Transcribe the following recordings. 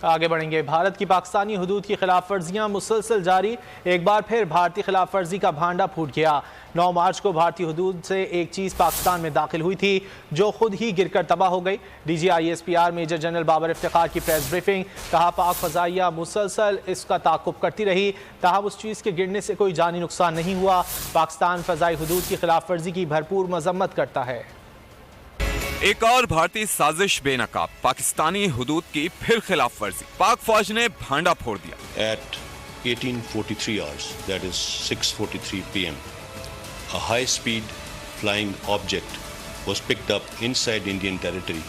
آگے بڑھیں گے۔ بھارت کی پاکستانی حدود کی خلاف ورزیاں مسلسل جاری، ایک بار پھر بھارتی خلاف ورزی کا بھانڈا پھوٹ گیا۔ 9 مارچ کو بھارتی حدود سے ایک چیز پاکستان میں داخل ہوئی تھی جو خود ہی گر کر تباہ ہو گئی۔ D G I S P R major general Babar Iftikhar کی پریس بریفنگ، کہا پاک فضائیہ مسلسل اس کا تعاقب کرتی رہی، تاہم اس چیز کے گرنے سے کوئی جانی نقصان نہیں ہوا۔ پاکستان فضائی حدود کی خلاف ورزی کی بھرپور مذمت کرتا ہے۔ ایک اور بھارتی سازش بے نقاب، پاکستانی حدود کی پھر خلاف ورزی، پاک فوج نے بھانڈا پھوڑ دیا۔ At 18:43 hours, that is 6:43 p.m., a high-speed flying object was picked up inside Indian territory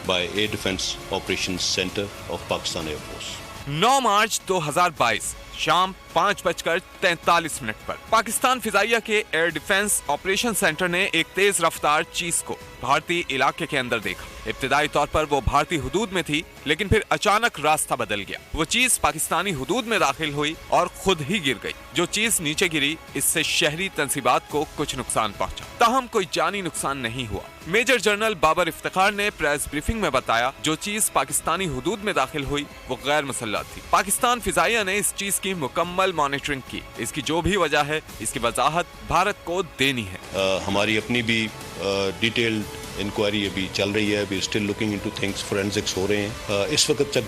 by Air Defence Operations Center of Pakistan Air Force. 9 March 2022 شام 5:43 پر پاکستان فضائیہ کے ایئر ڈیفنس آپریشن سینٹر نے ایک تیز رفتار چیز کو بھارتی علاقے کے اندر دیکھا۔ ابتدائی طور پر وہ بھارتی حدود میں تھی، لیکن پھر اچانک راستہ بدل گیا۔ وہ چیز پاکستانی حدود میں داخل ہوئی اور خود ہی گر گئی۔ جو چیز نیچے گری، اس سے شہری تنصیبات کو کچھ نقصان پہنچا، تاہم کوئی جانی نقصان نہیں ہوا۔ میجر جنرل بابر افتخار نے پریس بریفنگ میں بتایا، جو چیز پاکستانی حدود میں داخل ہوئی وہ غیر مسلح تھی۔ پاکستان فضائیہ نے اس چیز کی مکمل مانیٹرنگ کی، اس کی جو بھی وجہ ہے اس کی وضاحت بھارت کو دینی ہے۔ ہماری اپنی بھی ڈیٹیلڈ انکوائری ابھی چل رہی ہے، ابھی still looking into things, forensics ہو رہے ہیں۔ اس وقت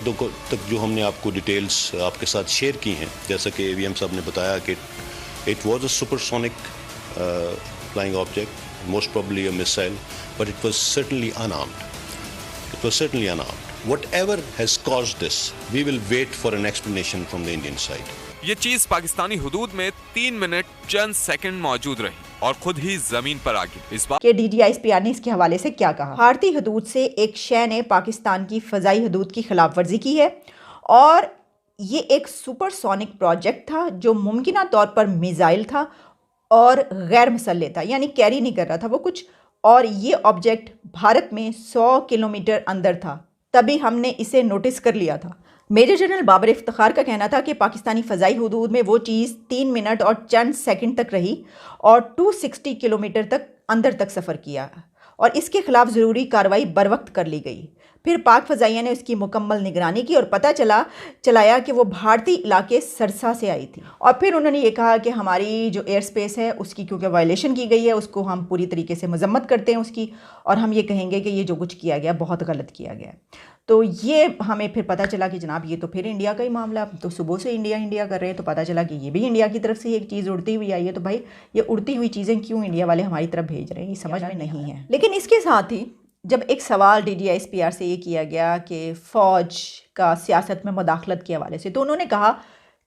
تک جو ہم نے آپ کو ڈیٹیلز آپ کے ساتھ شیئر کی ہیں، جیسا کہ وی ایم صاحب نے بتایا کہ it was a supersonic flying object, most probably a missile, but it was certainly unarmed. It was certainly unarmed. Whatever has caused this, we will wait for an explanation from the Indian side. یہ چیز پاکستانی حدود میں 3 minute چند second موجود رہی اور خود ہی زمین پر آ گئی۔ اس بات کہ D G I S P R نے اس کے حوالے سے کیا کہا؟ بھارتی حدود سے ایک شے نے پاکستان کی فضائی حدود کی خلاف ورزی کی ہے، اور یہ ایک سپر سونک پروجیکٹ تھا جو ممکنہ طور پر میزائل تھا اور غیر مسلح تھا، یعنی کیری نہیں کر رہا تھا وہ کچھ، اور یہ آبجیکٹ بھارت میں 100 کلومیٹر اندر تھا، تبھی ہم نے اسے نوٹس کر لیا تھا۔ میجر جنرل بابر افتخار کا کہنا تھا کہ پاکستانی فضائی حدود میں وہ چیز 3 منٹ اور چند سیکنڈ تک رہی اور 260 کلومیٹر تک اندر تک سفر کیا، اور اس کے خلاف ضروری کارروائی بروقت کر لی گئی۔ پھر پاک فضائیہ نے اس کی مکمل نگرانی کی اور پتہ چلایا کہ وہ بھارتی علاقے سرسا سے آئی تھی، اور پھر انہوں نے یہ کہا کہ ہماری جو ایئر سپیس ہے اس کی کیونکہ وائلیشن کی گئی ہے، اس کو ہم پوری طریقے سے مذمت کرتے ہیں اس کی، اور ہم یہ کہیں گے کہ یہ جو کچھ کیا گیا بہت غلط کیا گیا۔ تو یہ ہمیں پھر پتہ چلا کہ جناب یہ تو پھر انڈیا کا ہی معاملہ، تو صبح سے انڈیا کر رہے ہیں، تو پتہ چلا کہ یہ بھی انڈیا کی طرف سے ایک چیز اڑتی ہوئی آئی ہے۔ تو بھائی یہ اڑتی ہوئی چیزیں کیوں انڈیا والے ہماری طرف بھیج رہے ہیں، یہ سمجھ میں نہیں ہے۔ لیکن اس کے ساتھ ہی جب ایک سوال D G I S P R سے یہ کیا گیا کہ فوج کا سیاست میں مداخلت کے حوالے سے، تو انہوں نے کہا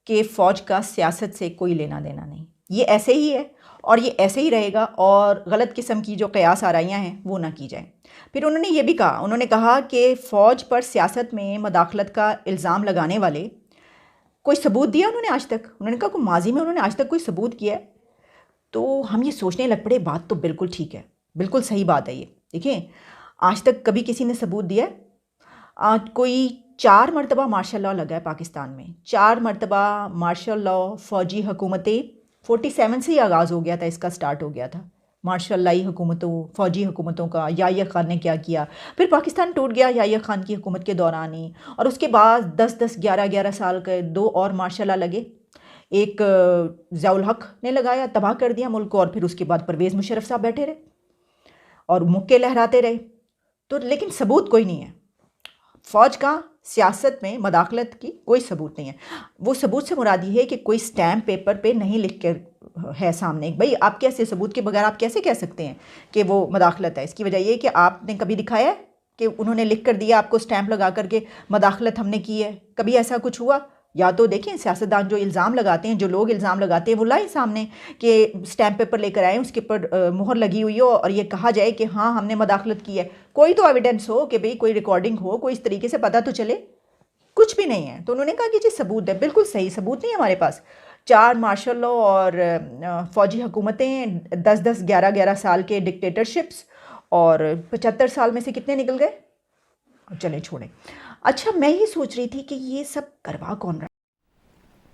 کہ فوج کا سیاست سے کوئی لینا دینا نہیں، یہ ایسے ہی ہے اور یہ ایسے ہی رہے گا، اور غلط قسم کی جو قیاس آرائیاں ہیں وہ نہ کی جائیں۔ پھر انہوں نے یہ بھی کہا، انہوں نے کہا کہ فوج پر سیاست میں مداخلت کا الزام لگانے والے کوئی ثبوت دیا انہوں نے آج تک؟ انہوں نے کہا کہ ماضی میں انہوں نے آج تک کوئی ثبوت کیا ہے؟ تو ہم یہ سوچنے لگ پڑے، بات تو بالکل ٹھیک ہے، بالکل صحیح بات ہے یہ۔ دیکھیں آج تک کبھی کسی نے ثبوت دیا ہے؟ کوئی 4 مرتبہ مارشل لاء لگا ہے پاکستان میں، 4 مرتبہ مارشل لاء فوجی حکومتیں 47 سے ہی آغاز ہو گیا تھا، اس کا سٹارٹ ہو گیا تھا مارشل لائی حکومتوں، فوجی حکومتوں کا۔ یحییٰ خان نے کیا کیا، پھر پاکستان ٹوٹ گیا یحییٰ خان کی حکومت کے دوران ہی، اور اس کے بعد 10-11 سال کے 2 اور مارشل لاء لگے، ایک ضیاء الحق نے لگایا، تباہ کر دیا ملک کو، اور پھر اس کے بعد پرویز مشرف صاحب بیٹھے رہے اور مکے لہراتے رہے۔ تو لیکن ثبوت کوئی نہیں ہے، فوج کا سیاست میں مداخلت کی کوئی ثبوت نہیں ہے۔ وہ ثبوت سے مراد یہ ہے کہ کوئی سٹیمپ پیپر پہ نہیں لکھ کر ہے سامنے، بھئی آپ کیسے ثبوت کے بغیر آپ کیسے کہہ سکتے ہیں کہ وہ مداخلت ہے؟ اس کی وجہ یہ ہے کہ آپ نے کبھی دکھایا ہے کہ انہوں نے لکھ کر دیا آپ کو سٹیمپ لگا کر کے مداخلت ہم نے کی ہے؟ کبھی ایسا کچھ ہوا؟ یا تو دیکھیں سیاستدان جو الزام لگاتے ہیں، جو لوگ الزام لگاتے ہیں، وہ لائیں سامنے کہ سٹیمپ پیپر لے کر آئیں، اس کے اوپر مہر لگی ہوئی ہو اور یہ کہا جائے کہ ہاں ہم نے مداخلت کی ہے، کوئی تو ایویڈنس ہو کہ بھئی کوئی ریکارڈنگ ہو، کوئی اس طریقے سے پتہ تو چلے۔ کچھ بھی نہیں ہے۔ تو انہوں نے کہا کہ جی ثبوت ہے، بالکل صحیح، ثبوت نہیں ہے ہمارے پاس۔ 4 مارشل لاء اور فوجی حکومتیں، 10-10 11-11 سال کے ڈکٹیٹرشپس، اور 75 سال میں سے کتنے نکل گئے؟ چلیں چھوڑیں۔ اچھا میں یہ سوچ رہی تھی کہ یہ سب کروا کون رہا؟